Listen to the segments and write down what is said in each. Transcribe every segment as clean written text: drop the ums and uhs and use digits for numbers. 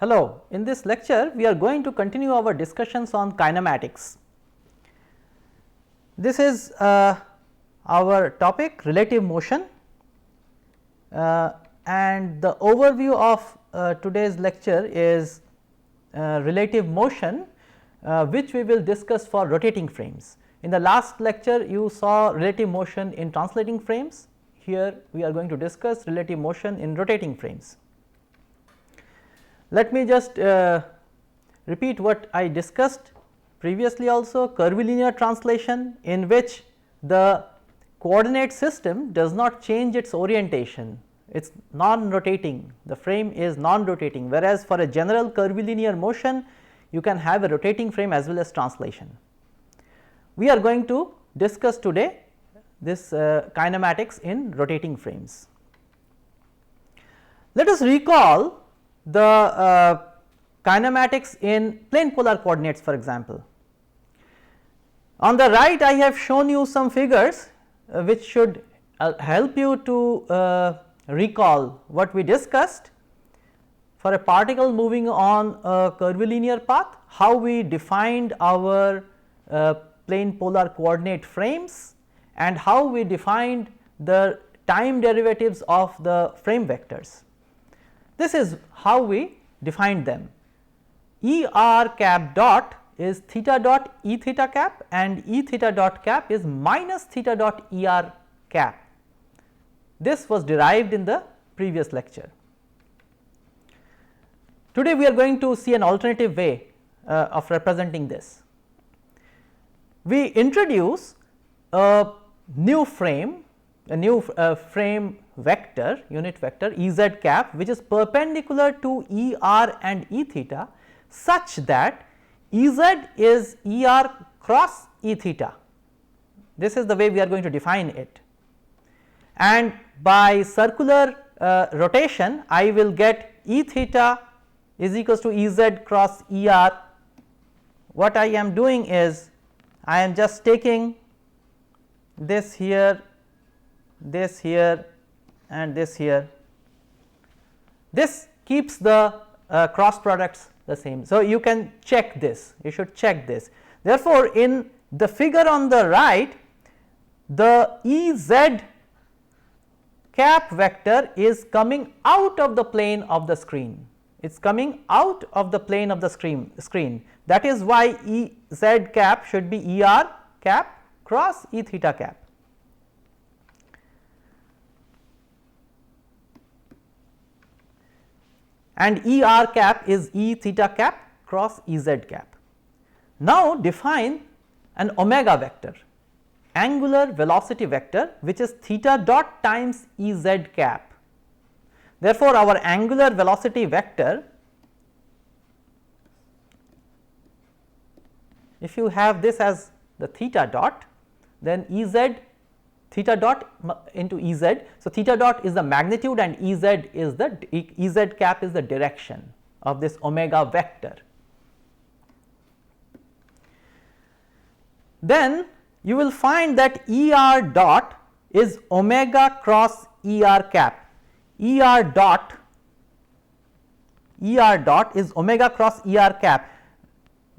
Hello, in this lecture we are going to continue our discussions on kinematics. This is our topic relative motion, and the overview of today's lecture is relative motion, which we will discuss for rotating frames. In the last lecture you saw relative motion in translating frames. Here we are going to discuss relative motion in rotating frames. Let me just repeat what I discussed previously also. Curvilinear translation, in which the coordinate system does not change its orientation, it is non-rotating, the frame is non-rotating, whereas for a general curvilinear motion you can have a rotating frame as well as translation. We are going to discuss today this kinematics in rotating frames. Let us recall the kinematics in plane polar coordinates, for example. On the right I have shown you some figures which should help you to recall what we discussed. For a particle moving on a curvilinear path, how we defined our plane polar coordinate frames and how we defined the time derivatives of the frame vectors. This is how we defined them. E r cap dot is theta dot E theta cap and E theta dot cap is minus theta dot E r cap. This was derived in the previous lecture. Today we are going to see an alternative way of representing this. We introduce a new frame, a new frame vector, unit vector E z cap, which is perpendicular to E r and E theta, such that E z is E r cross E theta. This is the way we are going to define it, and by circular rotation I will get E theta is equals to E z cross E r. What I am doing is I am just taking this here, this here and this here. This keeps the cross products the same. So, you can check this, you should check this. Therefore, in the figure on the right, the E z cap vector is coming out of the plane of the screen, it is coming out of the plane of the screen. That is why E z cap should be E r cap cross E theta cap. And E r cap is E theta cap cross E z cap. Now define an omega vector, angular velocity vector, which is theta dot times E z cap. Therefore, our angular velocity vector, if you have this as the theta dot, then E z theta dot into E z. So, theta dot is the magnitude and E z is the E z cap is the direction of this omega vector. Then you will find that E r dot is omega cross E r cap. E r dot is omega cross E r cap.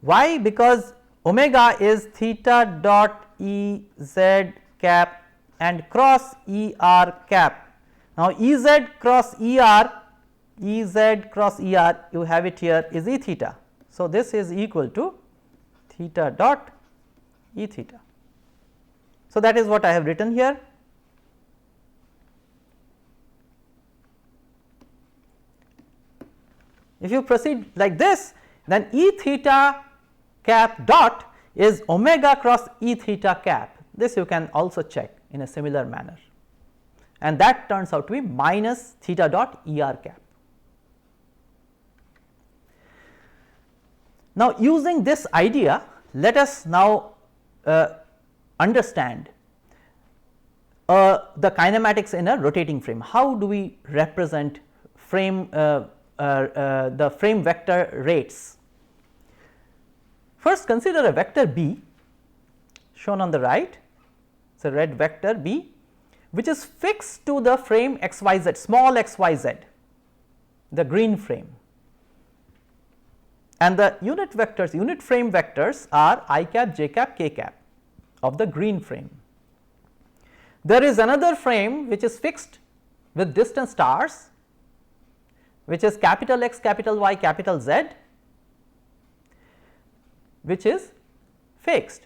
Why? Because omega is theta dot E z cap and cross E r cap. Now, E z cross E r, E z cross E r, you have it here, is E theta. So, this is equal to theta dot E theta. So, that is what I have written here. If you proceed like this, then E theta cap dot is omega cross E theta cap. This you can also check in a similar manner, and that turns out to be minus theta dot E r cap. Now, using this idea, let us now understand the kinematics in a rotating frame. How do we represent frame the frame vector rates? First, consider a vector B shown on the right. It is a red vector B which is fixed to the frame xyz, small xyz, the green frame. and the unit vectors, unit frame vectors are I cap, j cap, k cap of the green frame. There is another frame which is fixed with distant stars, which is capital X, capital Y, capital Z, which is fixed.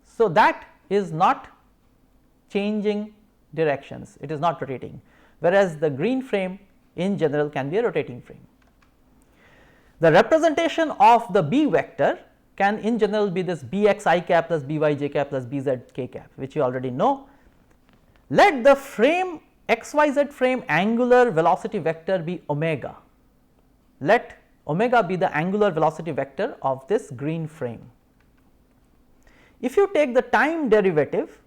So, that is not changing directions, it is not rotating, whereas the green frame in general can be a rotating frame. The representation of the B vector can in general be this Bx I cap plus By j cap plus Bz k cap, which you already know. Let the frame xyz frame angular velocity vector be omega. Let omega be the angular velocity vector of this green frame. If you take the time derivative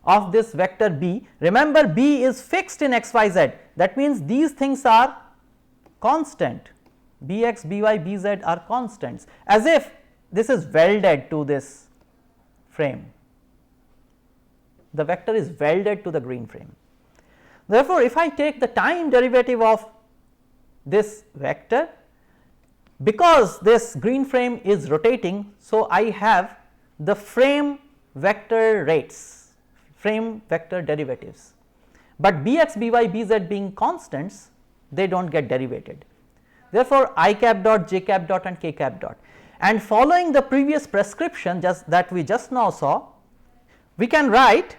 of this vector B, remember B is fixed in xyz, that means these things are constant, Bx, By, Bz are constants, as if this is welded to this frame. The vector is welded to the green frame. Therefore, if I take the time derivative of this vector, because this green frame is rotating, so I have the frame vector rates, frame vector derivatives, but Bx, By, Bz being constants, they do not get derivated. Therefore, I cap dot, j cap dot and k cap dot, and following the previous prescription just that we just now saw, we can write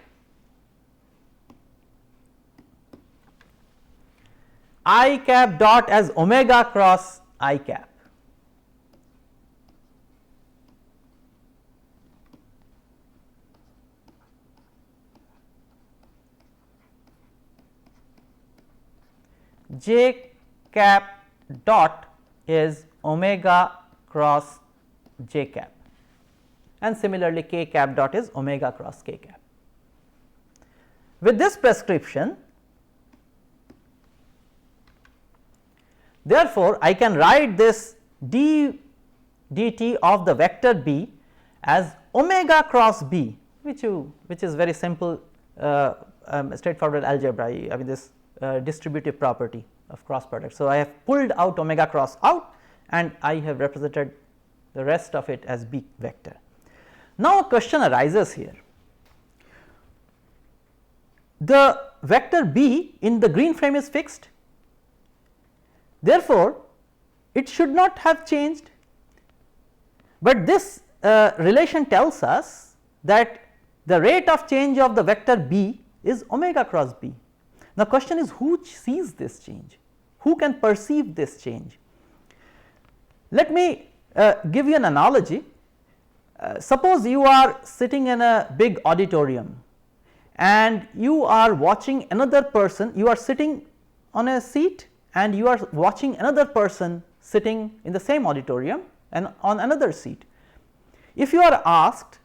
I cap dot as omega cross I cap. J cap dot is omega cross j cap, and similarly k cap dot is omega cross k cap. With this prescription, therefore, I can write this d dt of the vector B as omega cross B, which is very simple straightforward algebra. I mean this distributive property of cross product. So, I have pulled out omega cross out and I have represented the rest of it as B vector. Now, a question arises here. The vector B in the green frame is fixed, therefore, it should not have changed, but this relation tells us that the rate of change of the vector B is omega cross B. Now, question is who sees this change, who can perceive this change? Let me give you an analogy. Suppose you are sitting in a big auditorium and you are watching another person, you are sitting on a seat and you are watching another person sitting in the same auditorium and on another seat. If you are asked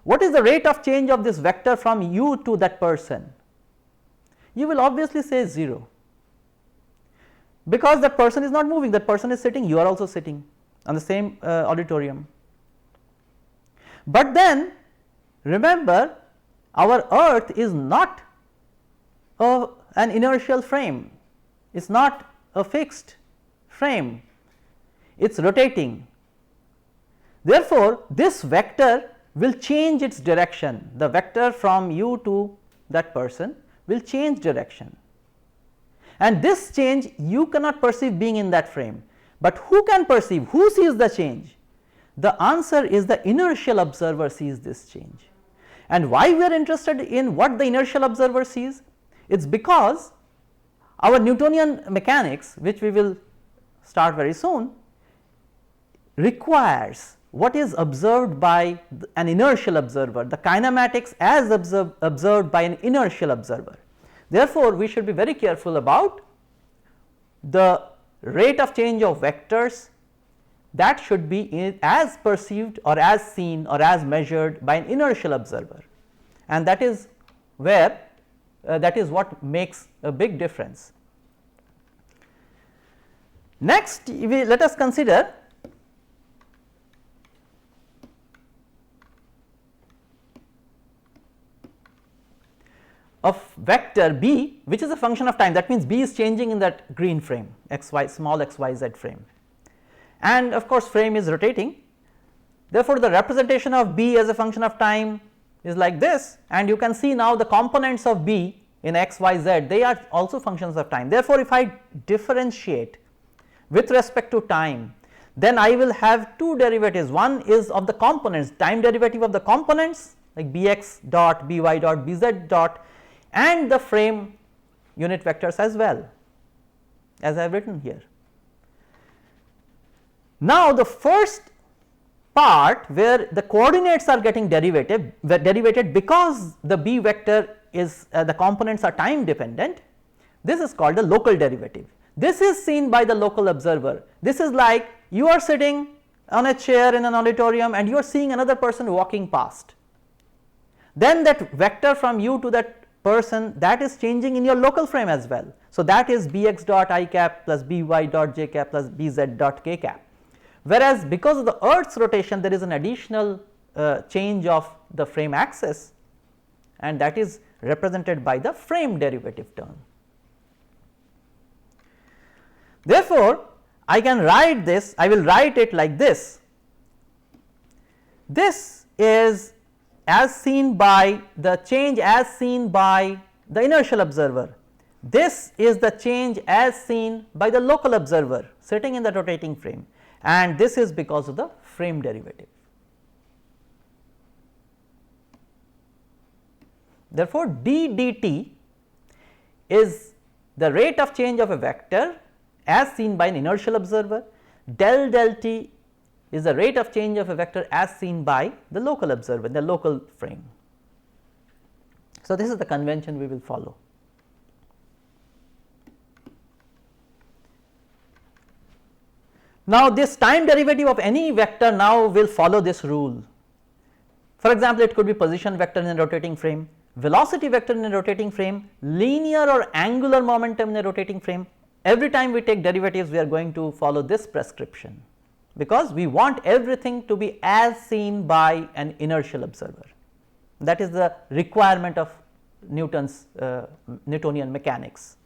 what is the rate of change of this vector from you to that person, you will obviously say 0, because that person is not moving, that person is sitting, you are also sitting on the same auditorium. But then remember, our earth is not an inertial frame, it is not a fixed frame, it is rotating. Therefore, this vector will change its direction, the vector from you to that person will change direction, and this change you cannot perceive being in that frame, but who can perceive, who sees the change? The answer is the inertial observer sees this change. And why we are interested in what the inertial observer sees? It is because our Newtonian mechanics, which we will start very soon, requires what is observed by an inertial observer, the kinematics as observed by an inertial observer. Therefore, we should be very careful about the rate of change of vectors that should be as perceived or as seen or as measured by an inertial observer, and that is where that is what makes a big difference. Next, let us consider of vector B, which is a function of time, that means B is changing in that green frame, xy, small x y z frame. and of course frame is rotating. Therefore, the representation of B as a function of time is like this, and you can see now the components of B in x, y, z, they are also functions of time. Therefore, if I differentiate with respect to time, then I will have two derivatives. One is of the components, time derivative of the components like Bx dot, By dot, Bz dot, and the frame unit vectors as well, as I have written here. Now, the first part where the coordinates are getting derivated because the B vector is the components are time dependent, this is called the local derivative. This is seen by the local observer. This is like you are sitting on a chair in an auditorium and you are seeing another person walking past. Then that vector from you to that person, that is changing in your local frame as well. So, that is Bx dot I cap plus By dot j cap plus Bz dot k cap. Whereas, because of the earth's rotation there is an additional change of the frame axis, and that is represented by the frame derivative term. Therefore, I can write this, I will write it like this. This is as seen by the change as seen by the inertial observer. This is the change as seen by the local observer sitting in the rotating frame, and this is because of the frame derivative. Therefore, d dt is the rate of change of a vector as seen by an inertial observer, del del t is the rate of change of a vector as seen by the local observer, the local frame. So, this is the convention we will follow. Now, this time derivative of any vector now will follow this rule. For example, it could be position vector in a rotating frame, velocity vector in a rotating frame, linear or angular momentum in a rotating frame. Every time we take derivatives, we are going to follow this prescription, because we want everything to be as seen by an inertial observer. That is the requirement of Newton's Newtonian mechanics.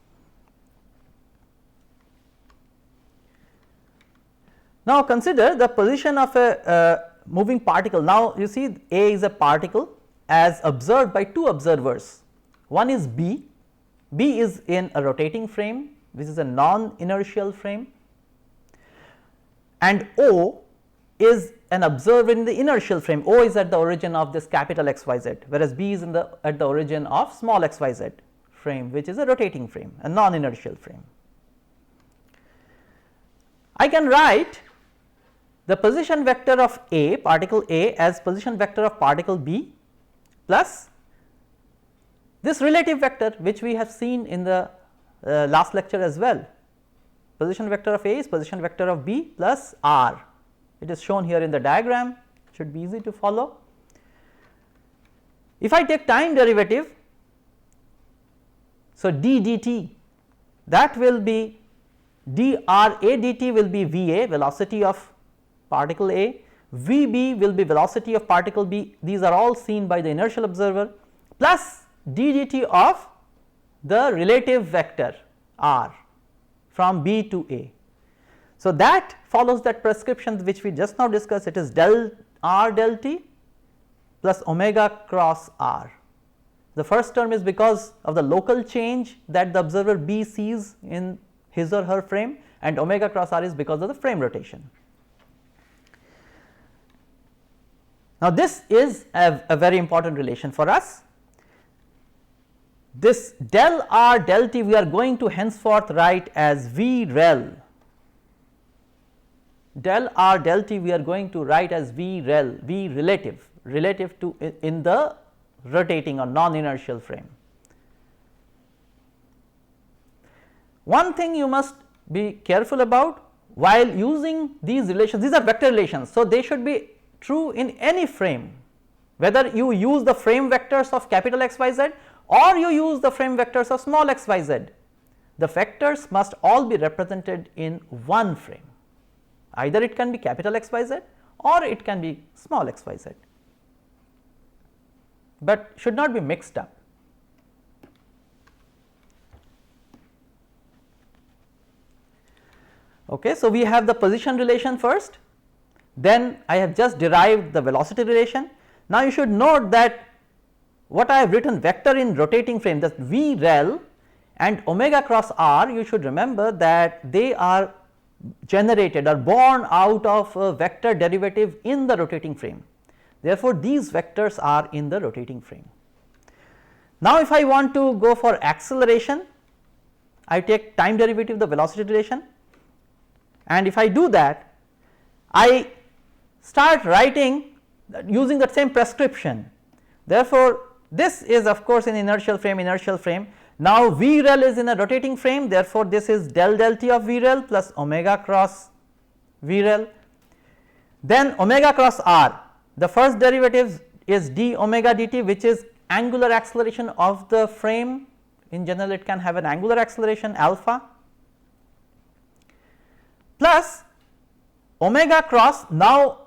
Now, consider the position of a moving particle. Now, you see A is a particle as observed by two observers. One is B. B is in a rotating frame, which is a non-inertial frame, and O is an observer in the inertial frame. O is at the origin of this capital XYZ, whereas B is at the origin of small xyz frame, which is a rotating frame, a non-inertial frame. I can write the position vector of A, particle A, as position vector of particle B plus this relative vector which we have seen in the last lecture as well. Position vector of A is position vector of B plus R. It is shown here in the diagram, it should be easy to follow. If I take time derivative, so d dt, that will be dra dt will be Va, velocity of particle A, Vb will be velocity of particle B, these are all seen by the inertial observer, plus d dt of the relative vector R from B to A. So, that follows that prescription which we just now discussed. It is del R del t plus omega cross R. The first term is because of the local change that the observer B sees in his or her frame, and omega cross R is because of the frame rotation. Now, this is a very important relation for us. This del R del t we are going to henceforth write as V rel. Del R del t we are going to write as V rel, V relative to in the rotating or non-inertial frame. One thing you must be careful about while using these relations, these are vector relations, so they should be true in any frame, whether you use the frame vectors of capital XYZ or you use the frame vectors of small xyz. The vectors must all be represented in one frame, either it can be capital XYZ or it can be small xyz, but should not be mixed up. Okay. So, we have the position relation first, then I have just derived the velocity relation. Now, you should note that what I have written vector in rotating frame, that V rel and omega cross r, you should remember that they are generated or born out of a vector derivative in the rotating frame. Therefore, these vectors are in the rotating frame. Now, if I want to go for acceleration, I take time derivative of the velocity relation, and if I do that, I start writing using that same prescription. Therefore, this is of course in inertial frame. Now, V rel is in a rotating frame, therefore, this is del del t of V rel plus omega cross V rel. Then omega cross r, the first derivative is d omega dt, which is angular acceleration of the frame. In general, it can have an angular acceleration alpha, plus omega cross, now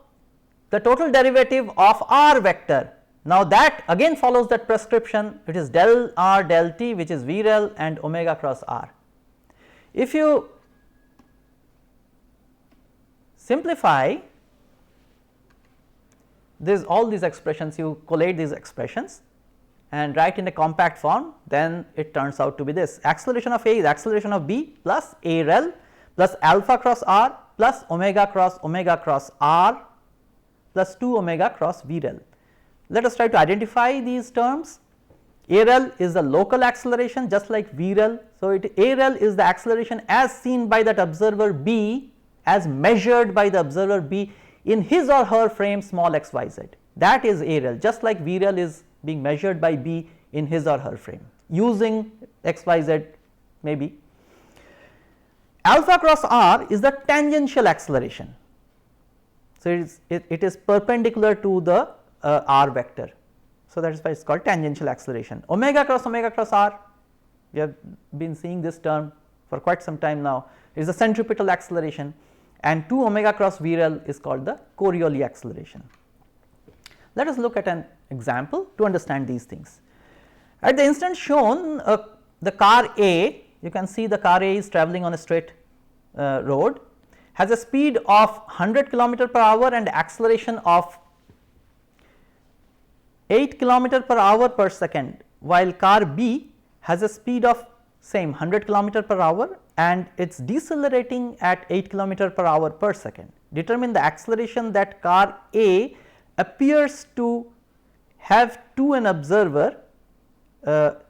the total derivative of r vector. Now, that again follows that prescription, it is del r del t, which is V rel and omega cross r. If you simplify this, all these expressions, you collate these expressions and write in a compact form, then it turns out to be this: acceleration of A is acceleration of B plus A rel plus alpha cross r plus omega cross r plus 2 omega cross V rel. Let us try to identify these terms. A rel is the local acceleration, just like V rel. So, A rel is the acceleration as seen by that observer B, as measured by the observer B in his or her frame small x y z. That is A rel, just like V rel is being measured by B in his or her frame using x y z maybe. Alpha cross r is the tangential acceleration. So, it is perpendicular to the r vector. So, that is why it is called tangential acceleration. Omega cross r, we have been seeing this term for quite some time now, is the centripetal acceleration, and 2 omega cross V rel is called the Coriolis acceleration. Let us look at an example to understand these things. At the instance shown, the car A, you can see the car A is travelling on a straight road, has a speed of 100 km per hour and acceleration of 8 km per hour per second, while car B has a speed of same 100 km per hour and it is decelerating at 8 km per hour per second. Determine the acceleration that car A appears to have to an observer, the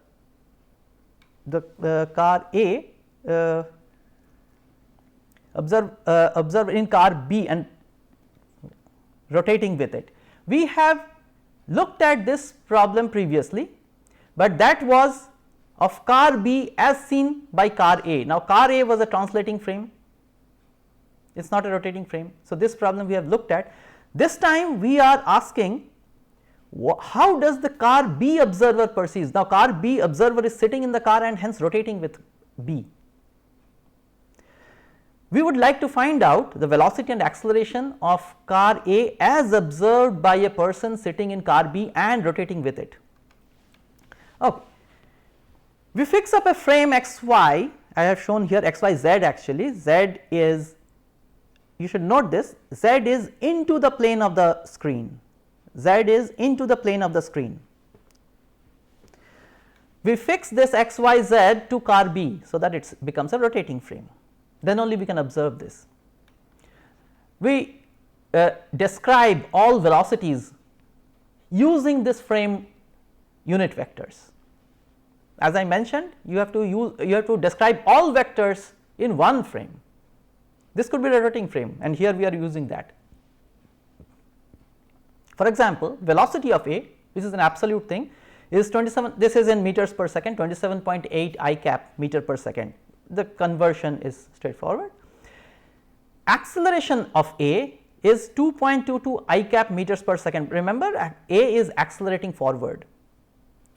car A observe in car B and rotating with it. We have looked at this problem previously, but that was of car B as seen by car A. Now, car A was a translating frame, it is not a rotating frame. So, this problem we have looked at. This time we are asking how does the car B observer perceives. Now, car B observer is sitting in the car and hence rotating with B. We would like to find out the velocity and acceleration of car A as observed by a person sitting in car B and rotating with it. Okay. We fix up a frame xy, I have shown here xyz actually, z is, you should note this, z is into the plane of the screen, z is into the plane of the screen. We fix this xyz to car B so that it becomes a rotating frame, then only we can observe this. We describe all velocities using this frame unit vectors. As I mentioned, you have to describe all vectors in one frame. This could be a rotating frame and here we are using that. For example, velocity of A, which is an absolute thing, is 27, this is in meters per second, 27.8 I cap meter per second. The conversion is straightforward. Acceleration of A is 2.22 I cap meters per second. Remember, A is accelerating forward.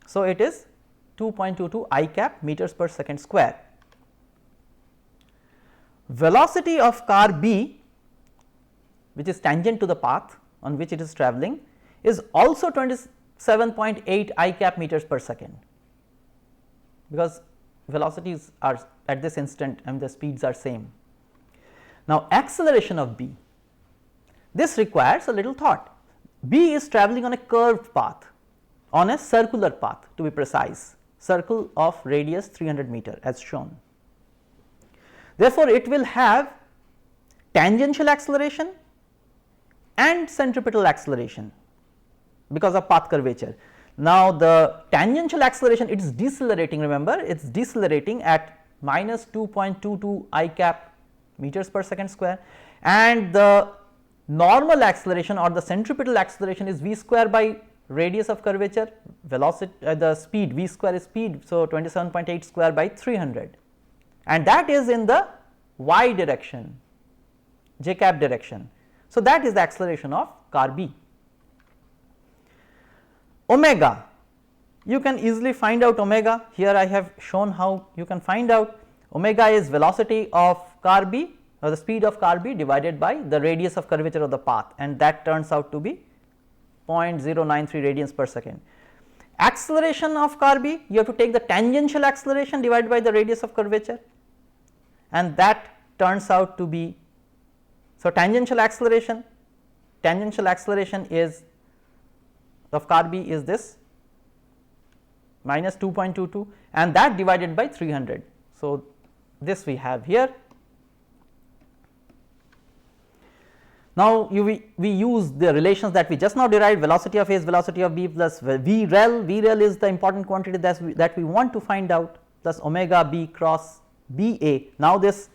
So, it is 2.22 I cap meters per second square. Velocity of car B, which is tangent to the path on which it is travelling, is also 27.8 I cap meters per second, because velocities are at this instant and the speeds are same. Now, acceleration of B, this requires a little thought. B is travelling on a curved path, on a circular path to be precise, circle of radius 300 meter as shown. Therefore, it will have tangential acceleration and centripetal acceleration because of path curvature. Now, the tangential acceleration, it is decelerating, remember, it is decelerating at minus 2.22 I cap meters per second square, and the normal acceleration or the centripetal acceleration is v square by radius of curvature, velocity, the speed, v square is speed, so 27.8 square by 300, and that is in the y direction, j cap direction. So, that is the acceleration of car B. Omega, you can easily find out omega. Here I have shown how you can find out. Omega is velocity of car B or the speed of car B divided by the radius of curvature of the path, and that turns out to be 0.093 radians per second. Acceleration of car B, you have to take the tangential acceleration divided by the radius of curvature, and that turns out to be, so tangential acceleration is of car B is this minus 2.22 and that divided by 300. So, this we have here. Now, we use the relations that we just now derived, velocity of A is velocity of B plus VREL. VREL is the important quantity that we want to find out, plus omega B cross BA. Now, this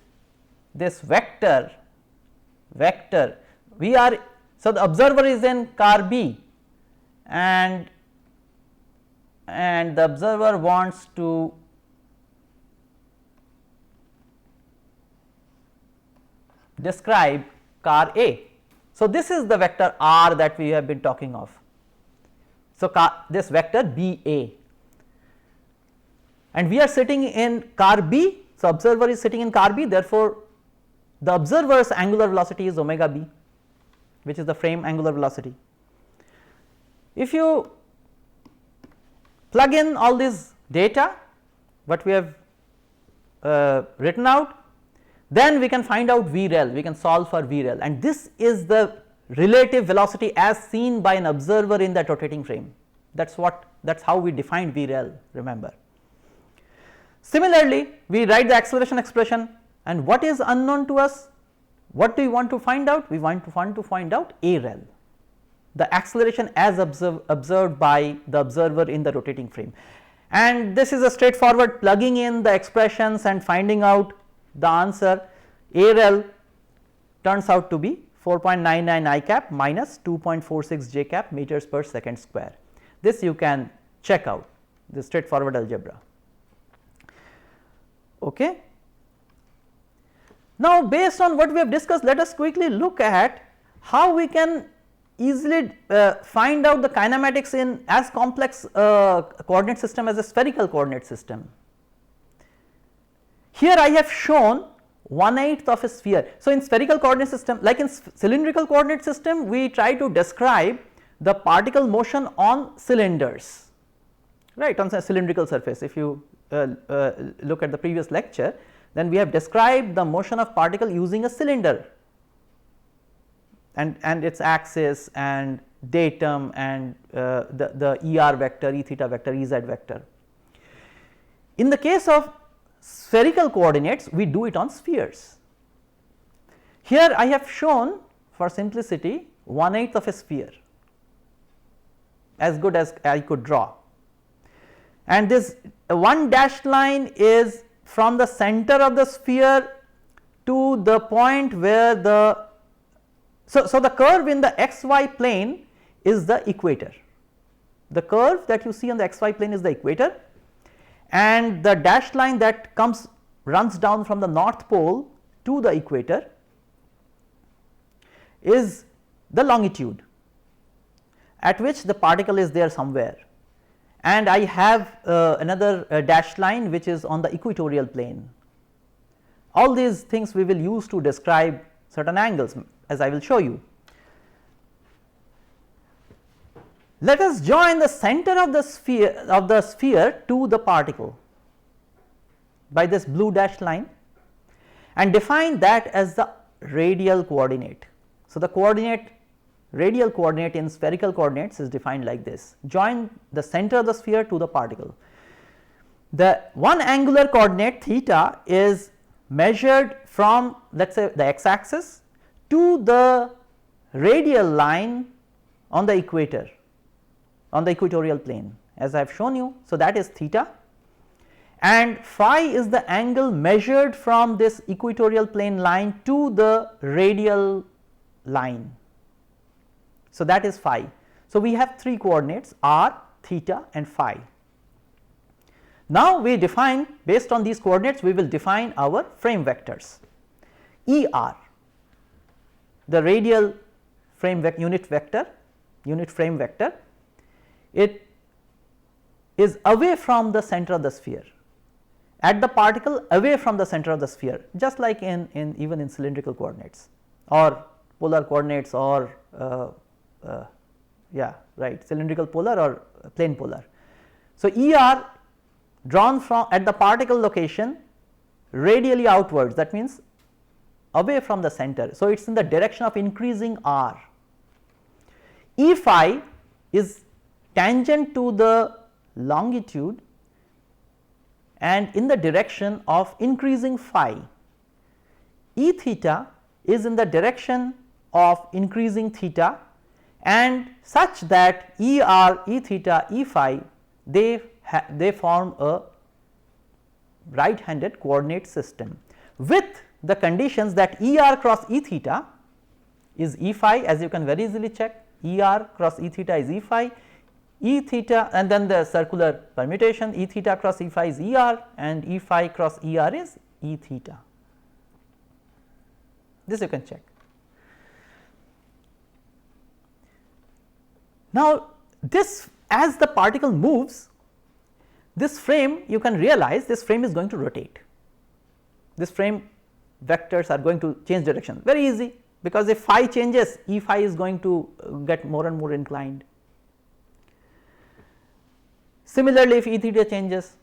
vector we are, so the observer is in car B and the observer wants to describe car A. So, this is the vector R that we have been talking of. So, this vector BA, and we are sitting in car B. So, observer is sitting in car B, therefore, the observer's angular velocity is omega B, which is the frame angular velocity. If you plug in all this data what we have written out, then we can find out VREL, we can solve for VREL, and this is the relative velocity as seen by an observer in that rotating frame. That is how we defined VREL, remember. Similarly, we write the acceleration expression, and what is unknown to us? What do we want to find out? We want to find out AREL, the acceleration as observed by the observer in the rotating frame, and this is a straightforward plugging in the expressions and finding out the answer. AREL turns out to be 4.99 I cap minus 2.46 j cap meters per second square. This you can check out, the straightforward algebra. Okay. Now, based on what we have discussed, let us quickly look at how we can easily find out the kinematics in as complex coordinate system as a spherical coordinate system. Here I have shown 1/8 of a sphere. So, in spherical coordinate system, like in cylindrical coordinate system, we try to describe the particle motion on cylinders, right, on a cylindrical surface. If you look at the previous lecture, then we have described the motion of particle using a cylinder and its axis and datum and the ER vector, E theta vector, Ez vector. In the case of spherical coordinates, we do it on spheres. Here I have shown for simplicity 1/8 of a sphere, as good as I could draw, and this one dashed line is from the center of the sphere to the point where the, so the curve in the xy plane is the equator. The curve that you see on the xy plane is the equator, and the dashed line that runs down from the north pole to the equator is the longitude at which the particle is there somewhere, and I have another dashed line which is on the equatorial plane. All these things we will use to describe certain angles, as I will show you. Let us join the center of the sphere to the particle by this blue dashed line and define that as the radial coordinate. So, the coordinate radial coordinate in spherical coordinates is defined like this: join the center of the sphere to the particle. The one angular coordinate theta is measured from, let us say, the x axis to the radial line on the equator, on the equatorial plane, as I have shown you. So, that is theta, and phi is the angle measured from this equatorial plane line to the radial line. So, that is phi. So, we have three coordinates r, theta and phi. Now, we define, based on these coordinates, we will define our frame vectors. ER, the radial frame unit frame vector, it is away from the center of the sphere, at the particle away from the center of the sphere, just like in even in cylindrical coordinates or polar coordinates, or yeah, right, cylindrical polar or plane polar. So, ER drawn from at the particle location radially outwards, that means away from the center. So, it is in the direction of increasing r. E phi is tangent to the longitude and in the direction of increasing phi. E theta is in the direction of increasing theta, and such that ER, E theta, E phi, they form a right handed coordinate system, with the conditions that ER cross E theta is E phi, as you can very easily check. ER cross E theta is E phi, E theta, and then the circular permutation E theta cross E phi is ER, and E phi cross ER is E theta. This you can check. Now, this, as the particle moves, this frame, you can realize this frame is going to rotate. This frame vectors are going to change direction, very easy, because if phi changes, E phi is going to get more and more inclined. Similarly, if E theta changes,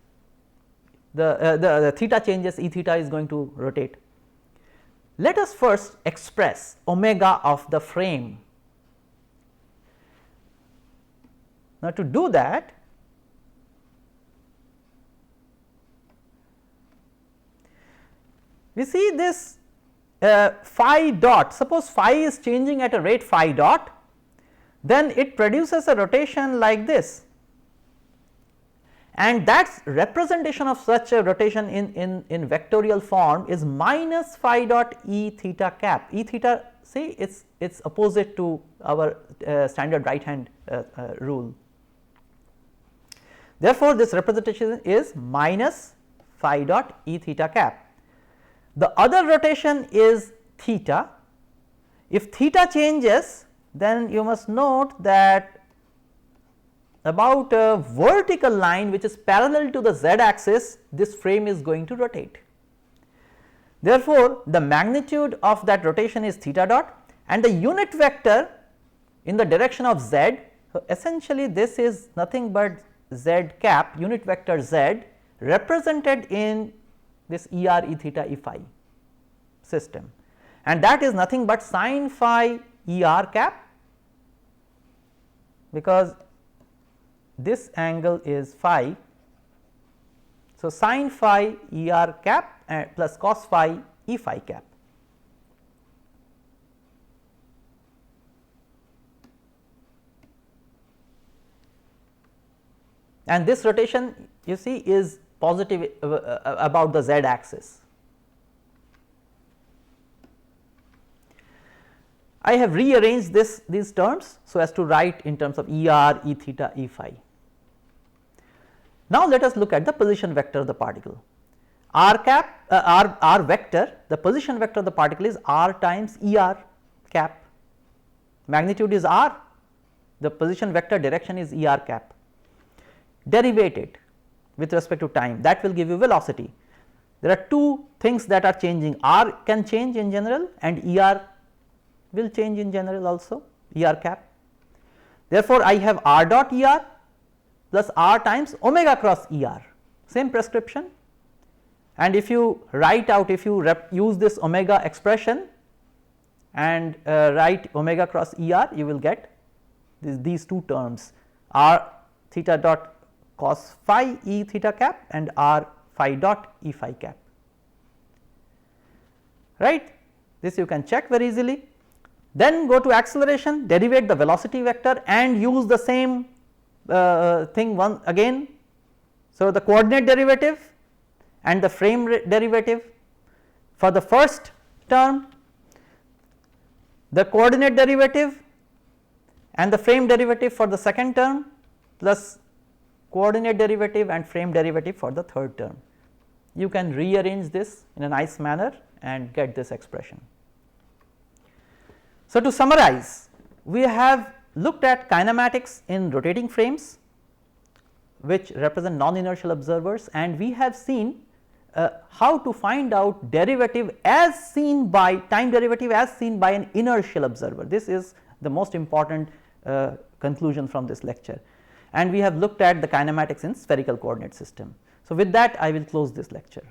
the theta changes, E theta is going to rotate. Let us first express omega of the frame. Now, to do that, we see this phi dot. Suppose phi is changing at a rate phi dot, then it produces a rotation like this, and that representation of such a rotation in vectorial form is minus phi dot E theta cap. E theta, see, it is opposite to our standard right hand rule. Therefore, this representation is minus phi dot E theta cap. The other rotation is theta. If theta changes, then you must note that about a vertical line which is parallel to the z axis, this frame is going to rotate. Therefore, the magnitude of that rotation is theta dot, and the unit vector in the direction of z. So, essentially this is nothing but z cap, unit vector z, represented in this ER, E theta, E phi system, and that is nothing but sin phi ER cap, because this angle is phi. So, sin phi ER cap plus cos phi E phi cap. And this rotation, you see, is positive about the z axis. I have rearranged these terms so as to write in terms of ER, E theta, E phi. Now, let us look at the position vector of the particle. R cap, R vector, the position vector of the particle is R times ER cap. Magnitude is R, the position vector direction is ER cap. Derivate it with respect to time, that will give you velocity. There are two things that are changing, R can change in general and ER will change in general also, ER cap. Therefore, I have R dot ER plus R times omega cross ER, same prescription, and if you write out, if you use this omega expression, and write omega cross ER, you will get these two terms r theta dot cos phi E theta cap and r phi dot E phi cap, right. This you can check very easily. Then go to acceleration, derivate the velocity vector and use the same thing one again. So, the coordinate derivative and the frame derivative for the first term, the coordinate derivative and the frame derivative for the second term plus coordinate derivative and frame derivative for the third term. You can rearrange this in a nice manner and get this expression. So, to summarize, we have looked at kinematics in rotating frames which represent non-inertial observers, and we have seen how to find out derivative as seen by time derivative as seen by an inertial observer. This is the most important conclusion from this lecture, and we have looked at the kinematics in spherical coordinate system. So, with that I will close this lecture.